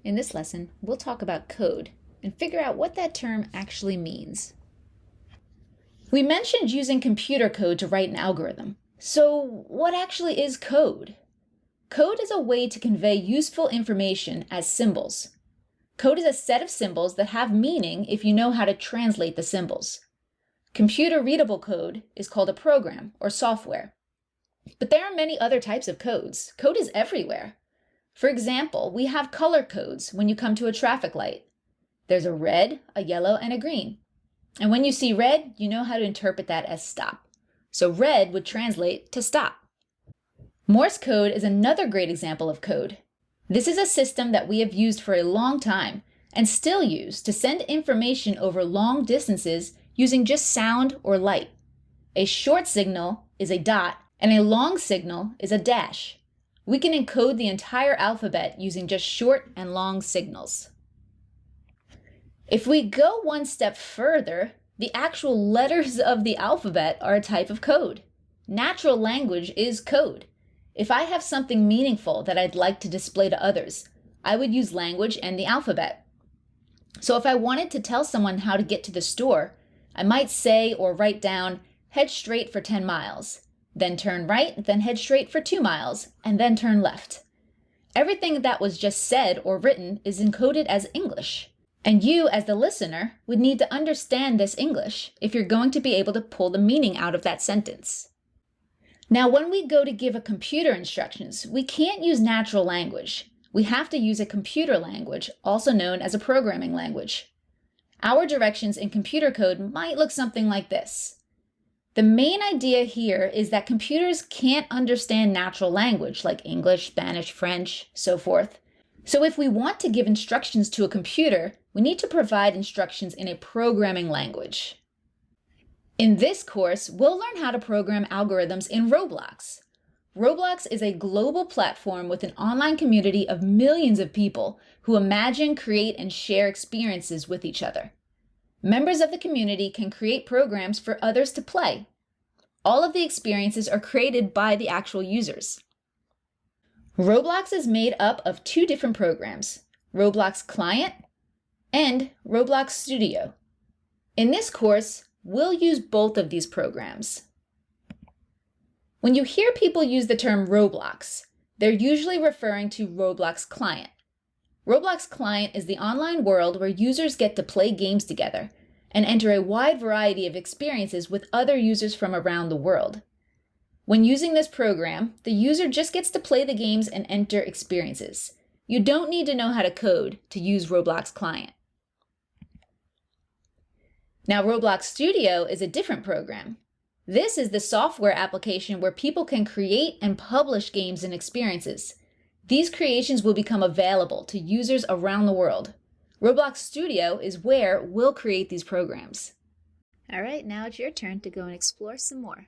In this lesson, we'll talk about code and figure out what that term actually means. We mentioned using computer code to write an algorithm. So what actually is code? Code is a way to convey useful information as symbols. Code is a set of symbols that have meaning if you know how to translate the symbols. Computer-readable code is called a program or software. But there are many other types of codes. Code is everywhere. For example, we have color codes when you come to a traffic light. There's a red, a yellow, and a green. And when you see red, you know how to interpret that as stop. So red would translate to stop. Morse code is another great example of code. This is a system that we have used for a long time and still use to send information over long distances using just sound or light. A short signal is a dot and a long signal is a dash. We can encode the entire alphabet using just short and long signals. If we go one step further, the actual letters of the alphabet are a type of code. Natural language is code. If I have something meaningful that I'd like to display to others, I would use language and the alphabet. So if I wanted to tell someone how to get to the store, I might say or write down, head straight for 10 miles. Then turn right, then head straight for 2 miles, and then turn left. Everything that was just said or written is encoded as English. And you, as the listener, would need to understand this English if you're going to be able to pull the meaning out of that sentence. Now, when we go to give a computer instructions, we can't use natural language. We have to use a computer language, also known as a programming language. Our directions in computer code might look something like this. The main idea here is that computers can't understand natural language like English, Spanish, French, so forth. So if we want to give instructions to a computer, we need to provide instructions in a programming language. In this course, we'll learn how to program algorithms in Roblox. Roblox is a global platform with an online community of millions of people who imagine, create, and share experiences with each other. Members of the community can create programs for others to play. All of the experiences are created by the actual users. Roblox is made up of 2 different programs, Roblox Client and Roblox Studio. In this course, we'll use both of these programs. When you hear people use the term Roblox, they're usually referring to Roblox Client. Roblox Client is the online world where users get to play games together and enter a wide variety of experiences with other users from around the world. When using this program, the user just gets to play the games and enter experiences. You don't need to know how to code to use Roblox Client. Now, Roblox Studio is a different program. This is the software application where people can create and publish games and experiences. These creations will become available to users around the world. Roblox Studio is where we'll create these programs. All right, now it's your turn to go and explore some more.